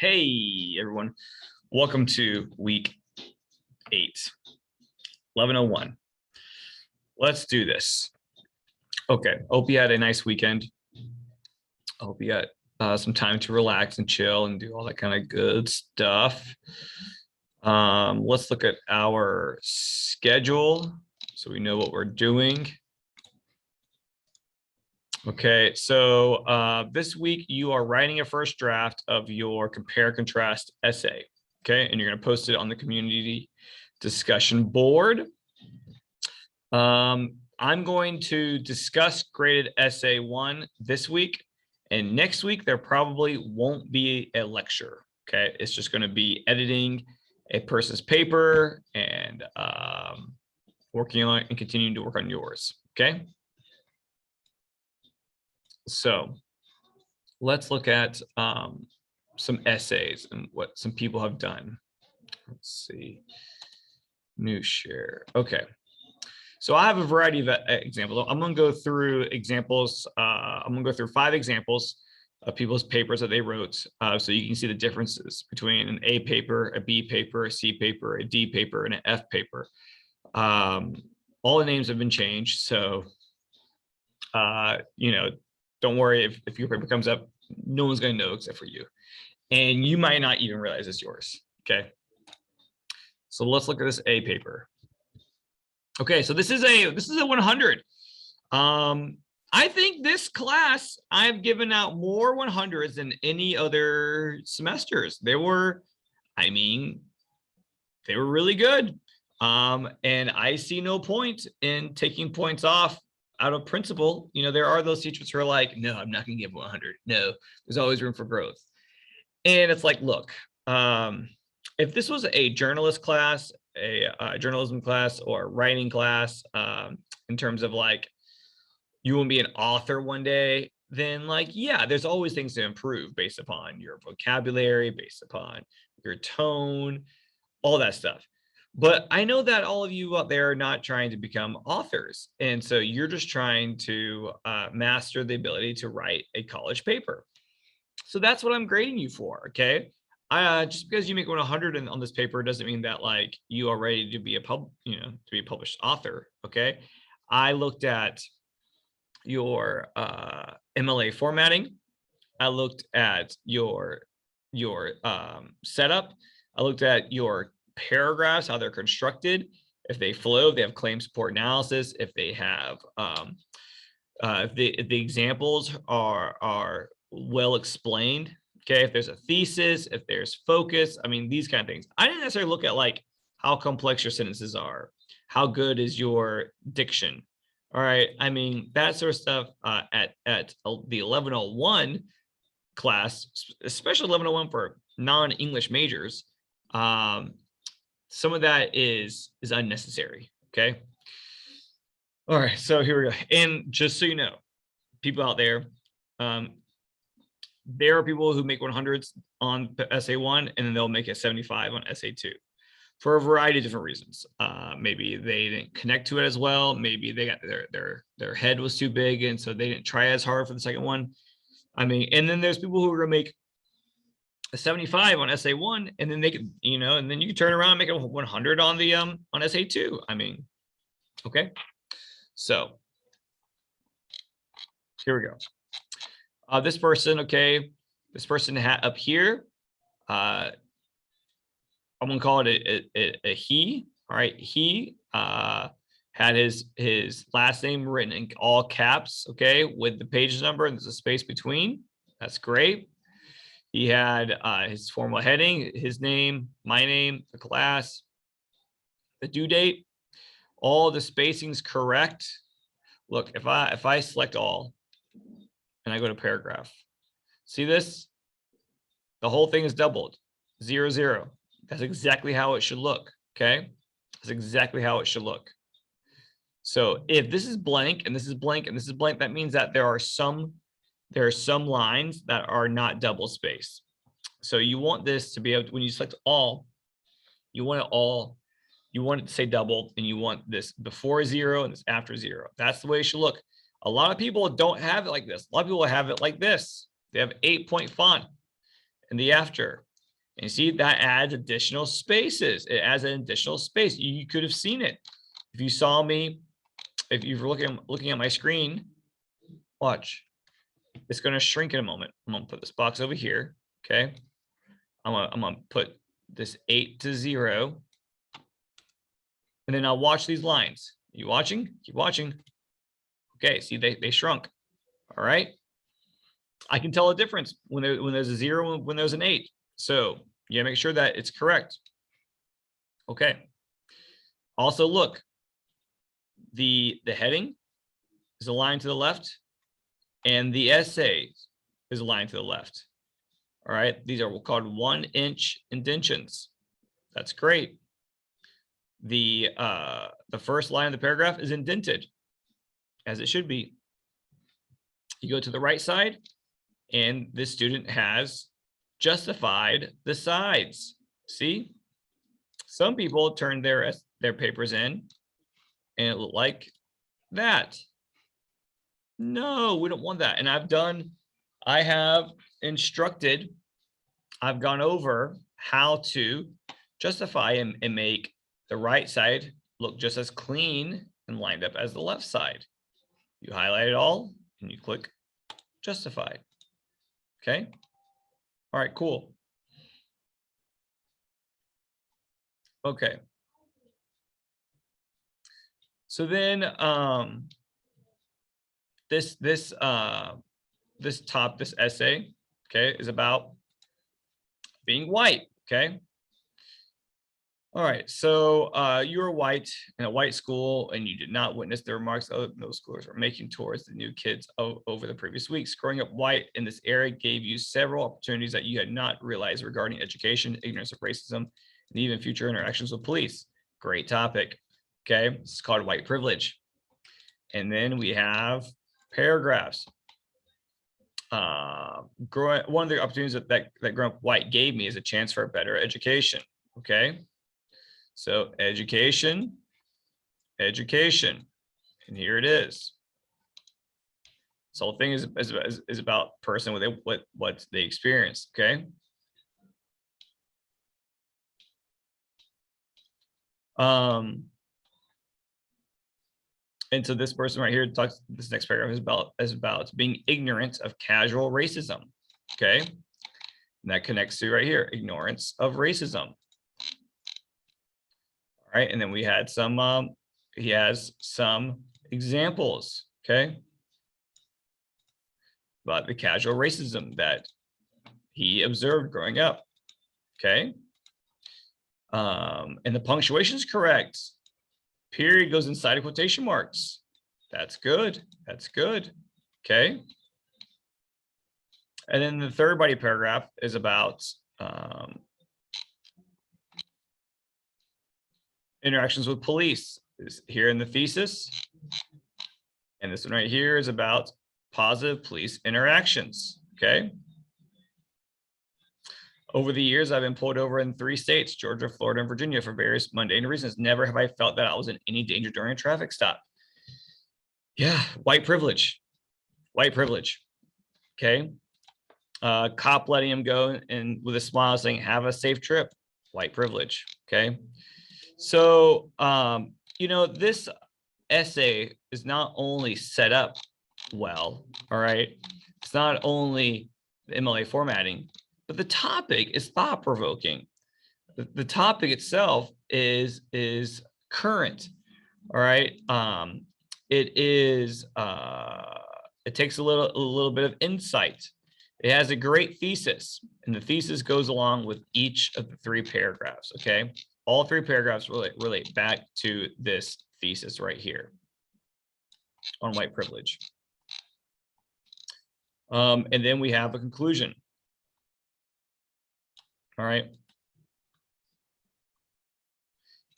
Hey, everyone. Welcome to week 8, 11:01. Let's do this. Okay. Hope you had a nice weekend. I hope you got some time to relax and chill and do all that kind of good stuff. Let's look at our schedule so we know what we're doing. Okay, so this week you are writing a first draft of your compare contrast essay. Okay, and you're going to post it on the community discussion board. I'm going to discuss graded essay 1 this week, and next week there probably won't be a lecture. Okay, it's just going to be editing a person's paper and working on it and continuing to work on yours. Okay. So let's look at some essays and what some people have done. Let's see. New share. Okay. So I have a variety of examples. I'm going to go through examples. I'm going to go through 5 examples of people's papers that they wrote. So you can see the differences between an A paper, a B paper, a C paper, a D paper, and an F paper. All the names have been changed. So, don't worry if your paper comes up, no one's going to know except for you. And you might not even realize it's yours. Okay. So let's look at this A paper. Okay, so this is a 100. I think this class I've given out more 100s than any other semesters. They were really good. And I see no point in taking points off out of principle. There are those teachers who are like, no, I'm not going to give 100. No, there's always room for growth. And it's like, look, if this was a journalist class, a journalism class or a writing class, in terms of like, you will be an author one day, then like, yeah, there's always things to improve based upon your vocabulary, based upon your tone, all that stuff. But I know that all of you out there are not trying to become authors. And so you're just trying to master the ability to write a college paper. So that's what I'm grading you for. Okay. Just because you make 100 on this paper doesn't mean that like you are ready to be a published author. Okay. I looked at your MLA formatting. I looked at your setup. I looked at your paragraphs, how they're constructed, if they flow, if they have claim support analysis, if they have if the examples are well explained. Okay, if there's a thesis, if there's focus, these kind of things. I didn't necessarily look at like how complex your sentences are, how good is your diction. All right, that sort of stuff at the 1101 class, especially 1101 for non-English majors. Some of that is unnecessary. Okay. All right, so here we go. And just so you know, people out there, there are people who make 100s on essay 1 and then they'll make a 75 on essay 2 for a variety of different reasons. Maybe they didn't connect to it as well. Maybe they got their head was too big and so they didn't try as hard for the second one. And then there's people who are gonna make a 75 on essay 1 and then they can, and then you can turn around and make a 100 on the on essay 2. Okay. So here we go. This person, okay, this person up here, I'm gonna call it a he. All right, he had his last name written in all caps, okay, with the page number and there's a space between. That's great. He had his formal heading, his name, my name, the class, the due date, all the spacings correct. Look, if I select all and I go to paragraph, see this? The whole thing is doubled, 0, 0. That's exactly how it should look. Okay, that's exactly how it should look. So if this is blank and this is blank and this is blank, that means that there are some lines that are not double spaced. So you want this to be able to, when you select all, you want it to say double, and you want this before 0 and this after 0. That's the way it should look. A lot of people don't have it like this. A lot of people have it like this. They have 8-point font in the after. And you see that adds additional spaces. It adds an additional space. You could have seen it. If you saw me, if you're looking at my screen, watch. It's going to shrink in a moment. I'm going to put this box over here. Okay. I'm going to put this 8 to 0. And then I'll watch these lines. You watching? Keep watching. Okay. See, they shrunk. All right. I can tell a difference when there's a 0 and when there's an 8. So you make sure that it's correct. Okay. Also, look, the heading is aligned to the left, and the essay is aligned to the left. All right. These are called 1-inch indentions. That's great. The first line of the paragraph is indented, as it should be. You go to the right side, and this student has justified the sides. See, some people turn their papers in, and it looked like that. No, we don't want that. And I have instructed, I've gone over how to justify and make the right side look just as clean and lined up as the left side. You highlight it all and you click justify. Okay. All right, cool. Okay. So then this essay, okay, is about being white. Okay. All right, so you were white in a white school, and you did not witness the remarks other middle schoolers were making towards the new kids over the previous weeks. Growing up white in this area gave you several opportunities that you had not realized regarding education, ignorance of racism, and even future interactions with police. Great topic. Okay, it's called white privilege. And then we have paragraphs. One of the opportunities that growing up white gave me is a chance for a better education. Okay. So education, and here it is. This whole thing is about person with what they experience. Okay. And so this person right here talks. This next paragraph is about being ignorant of casual racism. Okay, and that connects to right here, ignorance of racism. All right, and then we had some. He has some examples. Okay, about the casual racism that he observed growing up. Okay, and the punctuation is correct. Period goes inside of quotation marks. That's good. That's good. Okay. And then the third body paragraph is about interactions with police. Is here in the thesis. And this one right here is about positive police interactions. Okay. Over the years, I've been pulled over in 3 states, Georgia, Florida, and Virginia, for various mundane reasons. Never have I felt that I was in any danger during a traffic stop. Yeah, white privilege. White privilege. Okay. Cop letting him go and with a smile saying, have a safe trip. White privilege. Okay. So, you know, this essay is not only set up well, all right. It's not only the MLA formatting, but the topic is thought-provoking. The topic itself is current. All right. It takes a little bit of insight. It has a great thesis, and the thesis goes along with each of the 3 paragraphs. Okay. All 3 paragraphs relate back to this thesis right here on white privilege. And then we have a conclusion. All right.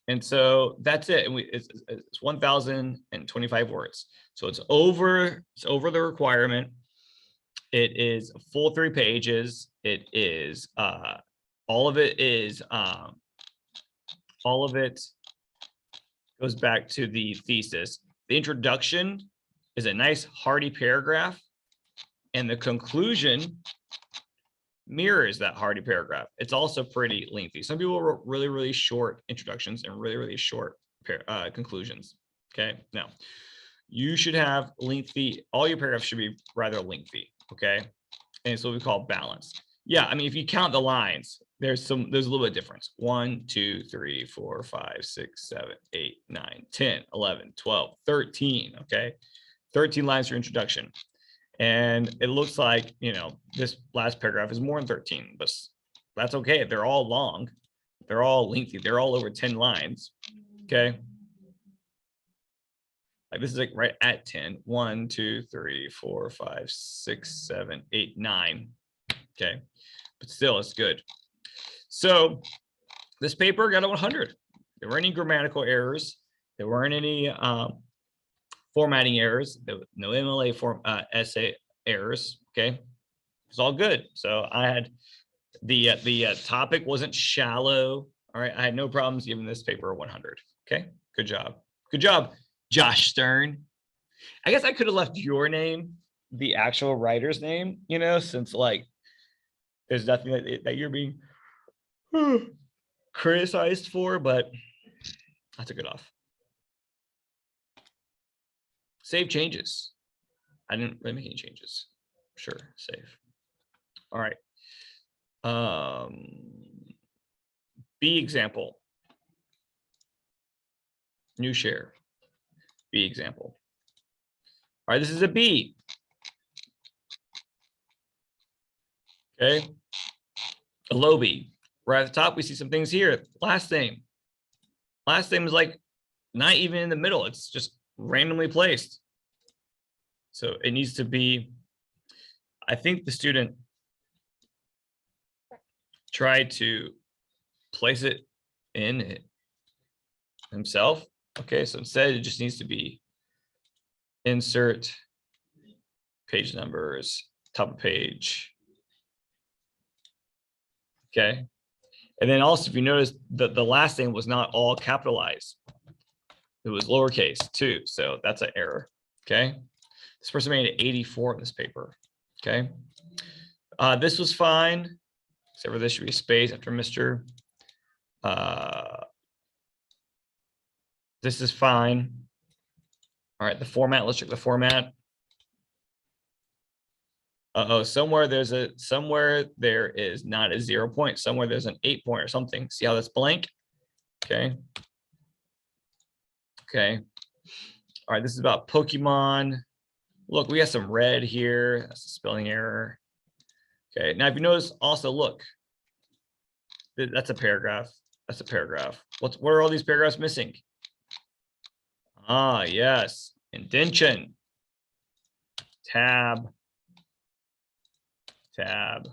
And so that's it. And it's 1,025 words. So it's over the requirement. It is a full 3 pages. It is all of it goes back to the thesis. The introduction is a nice hearty paragraph, and the conclusion mirrors that Hardy paragraph. It's also pretty lengthy. Some people wrote really, really short introductions and really, really short conclusions. Okay, now you should have lengthy, all your paragraphs should be rather lengthy. Okay, and it's what we call balance. Yeah, I mean, if you count the lines, there's a little bit of difference. 1, 2, 3, 4, 5, 6, 7, 8, 9, 10, 11, 12, 13. Okay, 13 lines for introduction. And it looks like, you know, this last paragraph is more than 13, but that's okay. They're all long. They're all lengthy. They're all over 10 lines. Okay. Like this is like right at 10. 1, 2, 3, 4, 5, 6, 7, 8, 9. Okay. But still, it's good. So this paper got a 100. There weren't any grammatical errors. There weren't any formatting errors. There was no MLA essay errors. Okay. It's all good. So I had the topic wasn't shallow. All right. I had no problems giving this paper a 100. Okay. Good job. Good job, Josh Stern. I guess I could have left your name, the actual writer's name, you know, since like there's nothing that you're being criticized for, but I took it off. Save changes. I didn't really make any changes. Sure, save. All right. B example. New share. B example. All right, this is a B. Okay. A low B. Right at the top, we see some things here. Last name. Last name is like not even in the middle. It's just randomly placed. So it needs to be, I think the student tried to place it in it himself. Okay, so instead it just needs to be insert page numbers, top of page. Okay. And then also, if you notice that the last name was not all capitalized, it was lowercase too. So that's an error. Okay. This person made an 84 in this paper. Okay. This was fine, except for this should be space after Mr. This is fine. All right. The format, let's check the format. Somewhere there is not a 0 point. Somewhere there's an 8 point or something. See how that's blank? Okay. Okay. All right. This is about Pokemon. Look, we got some red here. That's a spelling error. Okay. Now, if you notice, also look, that's a paragraph. That's a paragraph. What are all these paragraphs missing? Ah, yes. Indentation. Tab. Tab.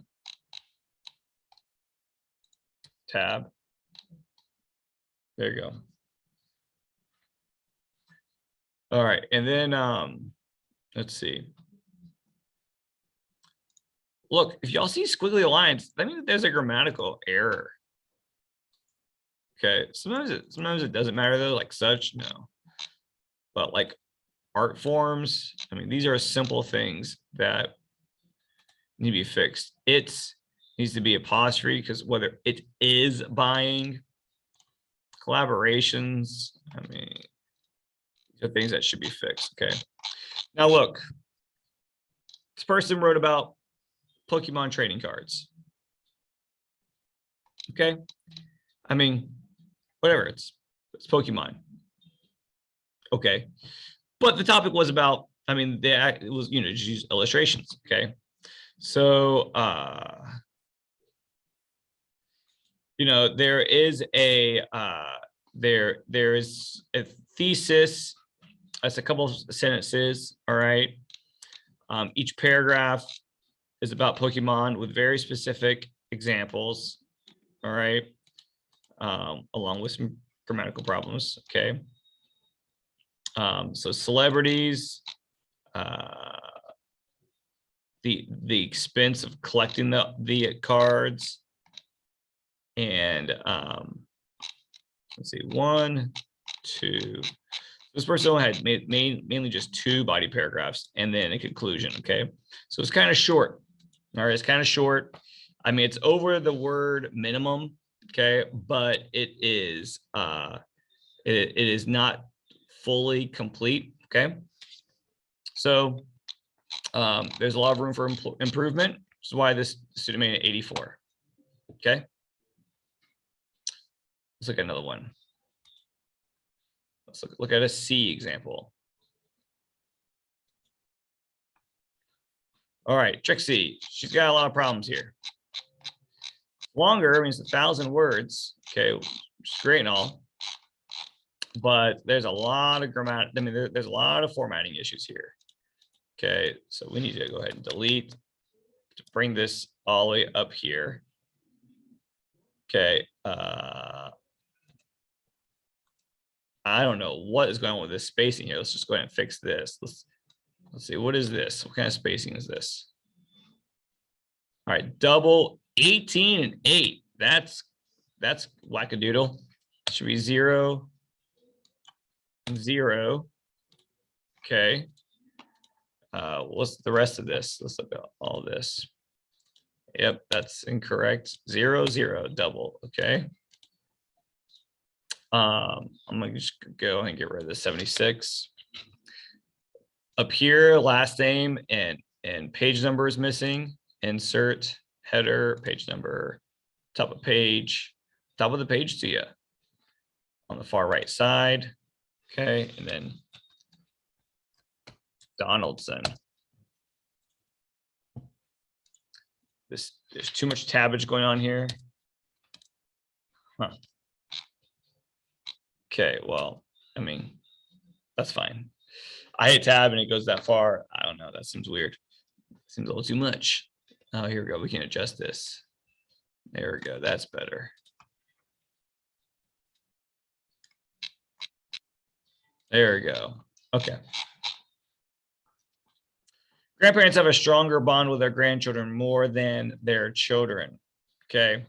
Tab. There you go. All right. And then let's see. Look, if y'all see squiggly lines, that means there's a grammatical error. Okay. Sometimes it doesn't matter though, like such, no. But like art forms, I mean, these are simple things that need to be fixed. It needs to be apostrophe because whether it is buying, collaborations, I mean, these are things that should be fixed. Okay. Now look, this person wrote about Pokemon trading cards. Okay. I mean, whatever, it's Pokemon. Okay. But the topic was about, I mean, it was, you know, just use illustrations. Okay. So, you know, there is a thesis. That's a couple of sentences. All right. Each paragraph is about Pokemon with very specific examples. All right. Along with some grammatical problems. Okay. So celebrities, the expense of collecting the cards, and let's see, 1, 2. This person had mainly just 2 body paragraphs and then a conclusion. Okay, so it's kind of short. All right, it's kind of short. I mean, it's over the word minimum, okay, but it is it is not fully complete, okay. So there's a lot of room for improvement, which is why this student made an 84. Okay, let's look at another one. Let's look at a C example. All right, Trixie, she's got a lot of problems here. Longer means 1,000 words, okay, which is great and all, but there's a lot of grammar. I mean, there's a lot of formatting issues here. Okay, so we need to go ahead and delete to bring this all the way up here. Okay, I don't know what is going on with this spacing here. Let's just go ahead and fix this. Let's see, what is this? What kind of spacing is this? All right, double 18 and 8. That's wackadoodle. Should be 0, 0. Okay. What's the rest of this? Let's look at all this. Yep, that's incorrect. 0, 0, double. Okay. I'm gonna just go and get rid of the 76. Up here, last name and page number is missing. Insert header, page number, top of the page to you on the far right side. Okay, and then Donaldson. There's too much tabbage going on here. Huh. Okay, well, I mean, that's fine. I hit tab and it goes that far. I don't know. That seems weird. Seems a little too much. Oh, here we go. We can adjust this. There we go. That's better. There we go. Okay. Grandparents have a stronger bond with their grandchildren more than their children. Okay.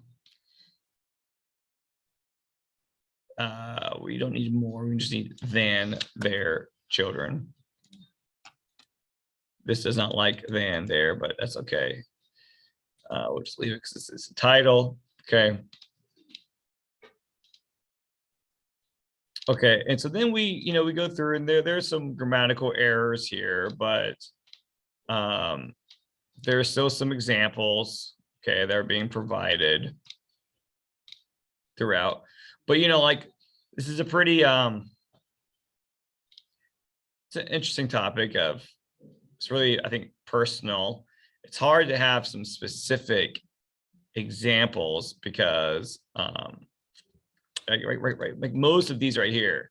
We don't need more. We just need than their children. This does not like than there, but that's okay. We'll just leave it because this is a title. Okay. Okay, and so then we go through and there's some grammatical errors here, but there's still some examples, okay, that are being provided throughout. But like this is a pretty it's an interesting topic of, it's really, I think, personal. It's hard to have some specific examples because right. Like most of these right here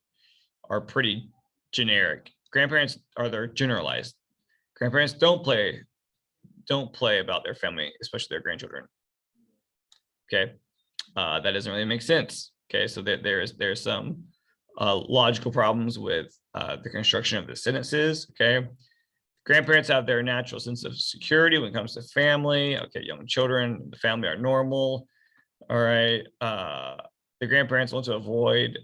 are pretty generic. Grandparents they're generalized. Grandparents don't play about their family, especially their grandchildren. Okay, that doesn't really make sense. Okay, so there's some logical problems with the construction of the sentences. Okay, grandparents have their natural sense of security when it comes to family. Okay, young children, the family are normal. All right. The grandparents want to avoid,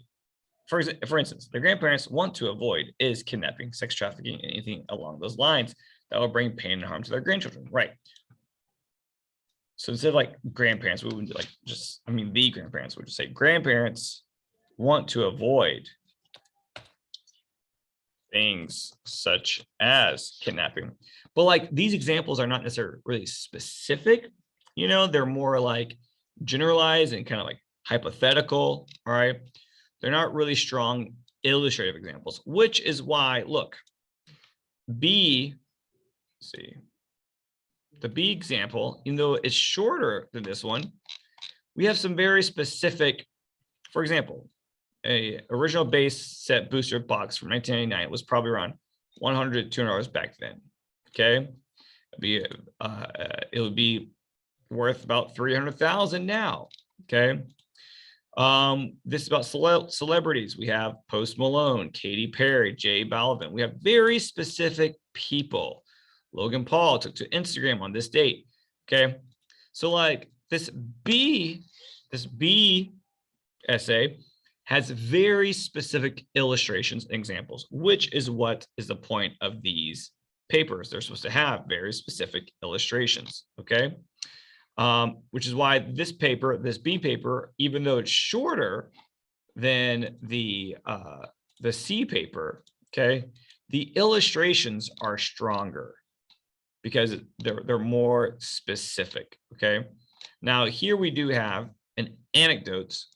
for instance, the grandparents want to avoid is kidnapping, sex trafficking, anything along those lines that will bring pain and harm to their grandchildren. Right. So instead of like grandparents, we wouldn't like the grandparents would just say grandparents want to avoid things such as kidnapping. But like these examples are not necessarily really specific, they're more like generalized and kind of like hypothetical. All right, they're not really strong illustrative examples, which is why, look, the B example, even though it's shorter than this one, we have some very specific. For example, a original base set booster box from 1999 was probably around $100 to $200 back then. Okay, it would be worth about 300,000 now. Okay, this is about celebrities. We have Post Malone, Katy Perry, J Balvin. We have very specific people. Logan Paul took to Instagram on this date. Okay, so like this B essay has very specific illustrations and examples, which is what is the point of these papers. They're supposed to have very specific illustrations. Okay. which is why this paper, this B paper, even though it's shorter than the C paper, okay, the illustrations are stronger because they're more specific, okay? Now here we do have an anecdotes.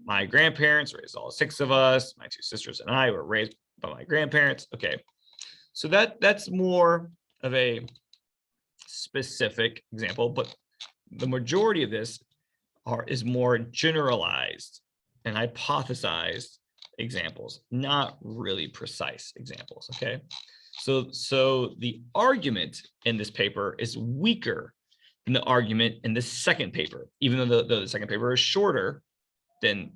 My grandparents raised all 6 of us. My 2 sisters and I were raised by my grandparents. Okay, so that's more of a specific example, but the majority of this is more generalized and hypothesized examples, not really precise examples. Okay, so the argument in this paper is weaker than the argument in the second paper, even though the second paper is shorter than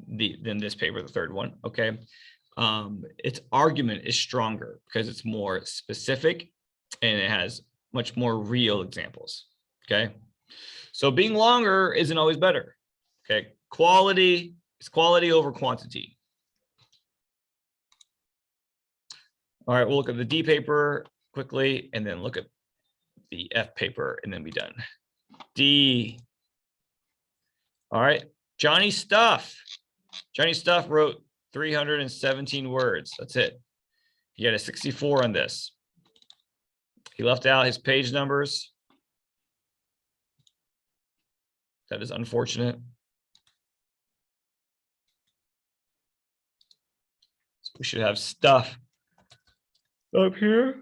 this paper, the third one. Okay, its argument is stronger because it's more specific and it has much more real examples. Okay, so being longer isn't always better. Okay, quality is quality over quantity. All right, we'll look at the D paper quickly and then look at the F paper and then be done. D. All right, Johnny Stuff. Johnny Stuff wrote 317 words. That's it. He got a 64 on this. He left out his page numbers. That is unfortunate. So we should have stuff up here.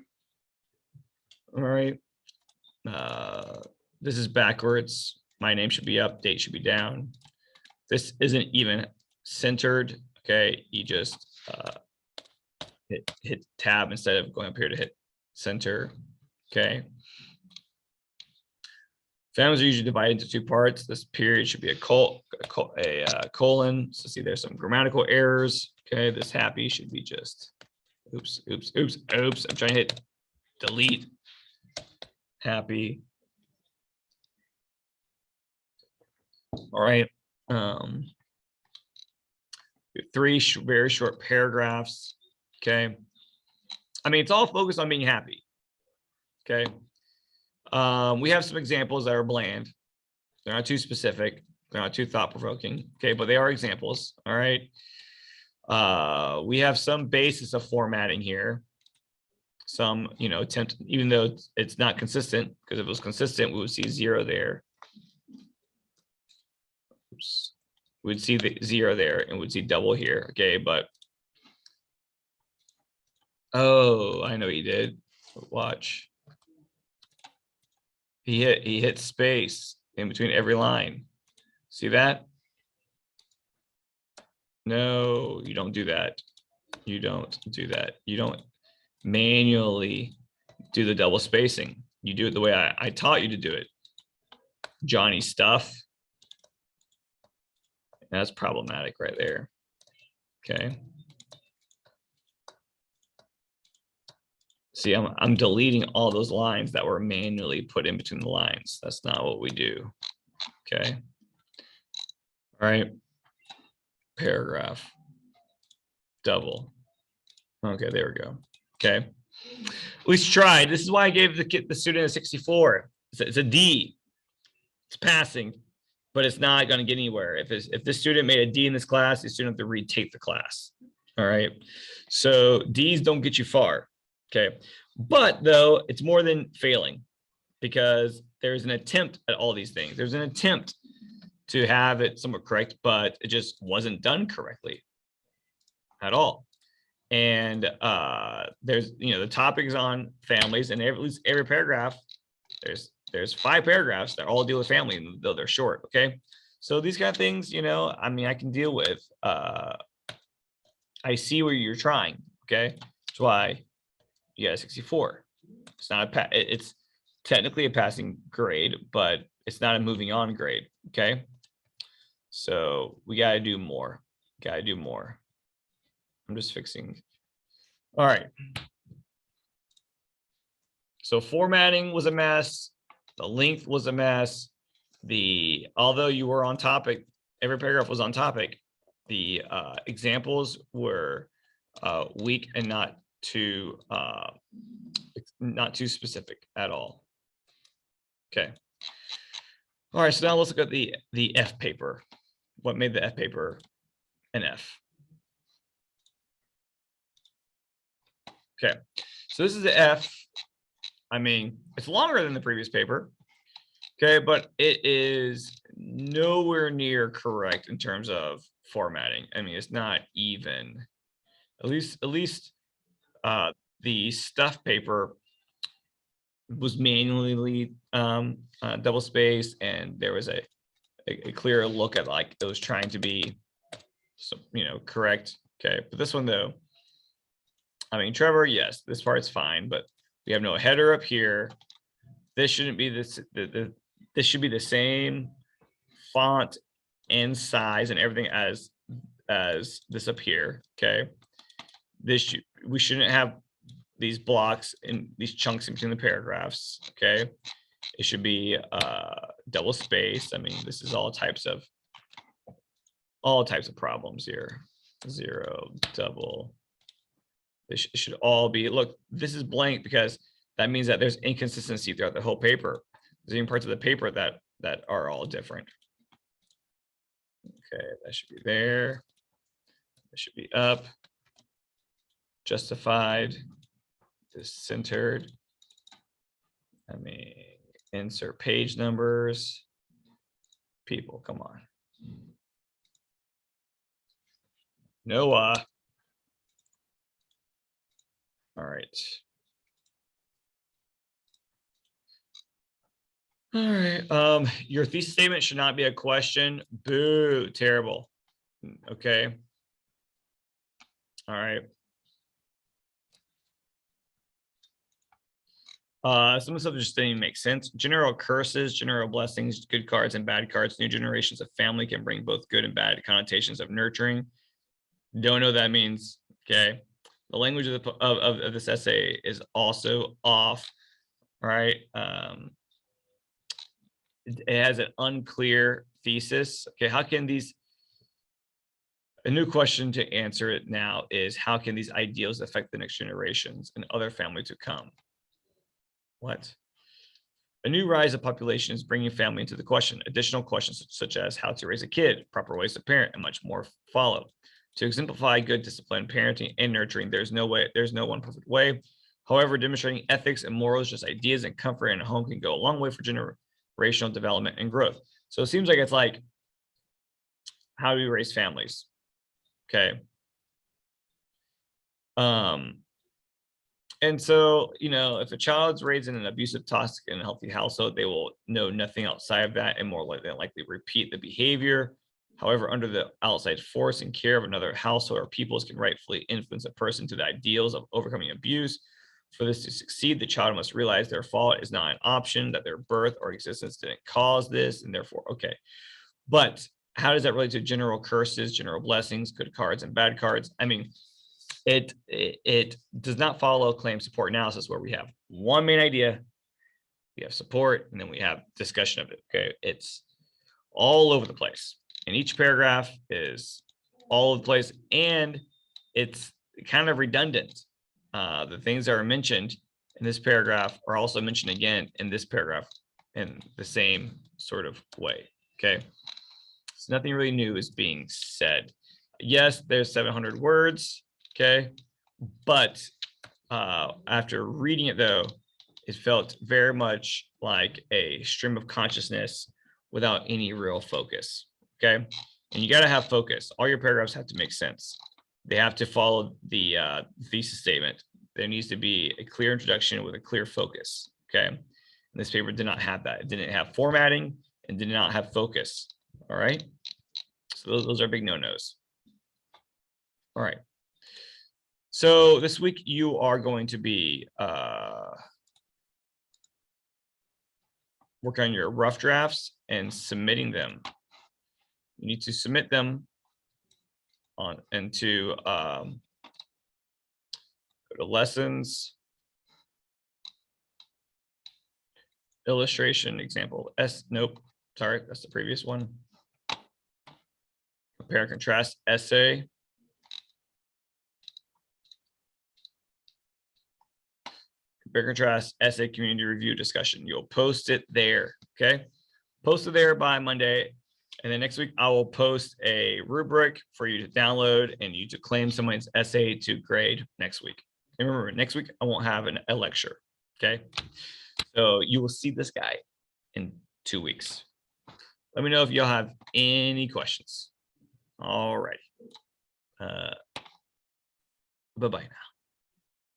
All right. This is backwards. My name should be up, date should be down. This isn't even centered. Okay, you just hit tab instead of going up here to hit center. Okay. Families are usually divided into 2 parts. This period should be a colon. So see, there's some grammatical errors. Okay, this happy should be just oops. I'm trying to hit delete. Happy. All right. 3 very short paragraphs. Okay. I mean, it's all focused on being happy. Okay. We have some examples that are bland. They're not too specific. They're not too thought-provoking. Okay, but they are examples. All right. We have some basis of formatting here. Some, attempt, even though it's not consistent, because if it was consistent, we would see 0 there. Oops. We'd see the 0 there and we'd see double here. Okay, but oh, I know he did. Watch. He hit space in between every line. See that? No, you don't do that. You don't do that. You don't manually do the double spacing. You do it the way I taught you to do it. Johnny Stuff. That's problematic right there. Okay. See, I'm deleting all those lines that were manually put in between the lines. That's not what we do. Okay. All right. Paragraph. Double. Okay, there we go. Okay. At least tried. This is why I gave the student a 64. It's a D. It's passing, but it's not going to get anywhere. If this student made a D in this class, the student have to retake the class. All right. So D's don't get you far. Okay. But though, it's more than failing because there's an attempt at all these things. There's an attempt to have it somewhat correct, but it just wasn't done correctly at all. And there's, the topic is on families, and at least every paragraph, there's 5 paragraphs that all deal with family, though they're short. Okay. So these kind of things, I mean, I can deal with. I see where you're trying. Okay. That's why you got a 64. It's not it's technically a passing grade, but it's not a moving on grade. Okay. So we got to do more. I'm just fixing. All right. So formatting was a mess. The length was a mess. Although you were on topic, every paragraph was on topic. The examples were weak and not too specific at all. Okay. All right, so now let's look at the F paper. What made the F paper an F? Okay, so this is the F. I mean, it's longer than the previous paper. Okay, but it is nowhere near correct in terms of formatting. I mean, it's not even. At least the stuff paper was manually double spaced, and there was a clear look at like it was trying to be, so correct. Okay, but this one though, I mean, Trevor, yes, this part's fine, but we have no header up here. This shouldn't be this. This should be the same font and size and everything as this up here. Okay, we shouldn't have these blocks and these chunks in between the paragraphs. Okay, it should be double spaced. I mean, this is all types of problems here. 0, double. It should all be, look, this is blank because that means that there's inconsistency throughout the whole paper. There's even parts of the paper that are all different. Okay, that should be there. That should be up. Justified. Centered. I mean, insert page numbers. People, come on. Noah. All right. All right. Your thesis statement should not be a question. Boo, terrible. Okay. All right. Some of the stuff just didn't even make sense. General curses, general blessings, good cards and bad cards. New generations of family can bring both good and bad connotations of nurturing. Don't know what that means. Okay. The language of this essay is also off. All right. It has an unclear thesis. Okay. How can these, a new question to answer it now is, how can these ideals affect the next generations and other families to come? What? A new rise of population is bringing family into the question. Additional questions such as how to raise a kid, proper ways to parent, and much more follow. To exemplify good discipline, parenting, and nurturing, there's no one perfect way. However, demonstrating ethics and morals, just ideas and comfort in a home, can go a long way for generational development and growth. So it seems like it's like, how do we raise families? Okay. And so, if a child's raised in an abusive, toxic, and unhealthy household, they will know nothing outside of that and more likely repeat the behavior. However, under the outside force and care of another household or peoples can rightfully influence a person to the ideals of overcoming abuse. For this to succeed, the child must realize their fault is not an option, that their birth or existence didn't cause this, and therefore, okay. But how does that relate to general curses, general blessings, good cards, and bad cards? I mean, it does not follow claim support analysis, where we have one main idea, we have support, and then we have discussion of it. Okay, it's all over the place, and each paragraph is all over the place, and it's kind of redundant. The things that are mentioned in this paragraph are also mentioned again in this paragraph in the same sort of way. Okay, so nothing really new is being said. Yes, there's 700 words. Okay, but after reading it though, it felt very much like a stream of consciousness without any real focus. Okay, and you got to have focus. All your paragraphs have to make sense. They have to follow the thesis statement. There needs to be a clear introduction with a clear focus. Okay, and this paper did not have that. It didn't have formatting and did not have focus. All right, so those are big no-nos. All right. So this week you are going to be working on your rough drafts and submitting them. You need to submit them on into go to lessons, illustration, example nope, sorry, that's the previous one. Compare and contrast essay. Compare and contrast essay community review discussion. You'll post it there. Okay. Post it there by Monday. And then next week, I will post a rubric for you to download and you to claim someone's essay to grade next week. And remember, next week, I won't have a lecture. Okay. So you will see this guy in 2 weeks. Let me know if y'all have any questions. All right. Bye-bye now.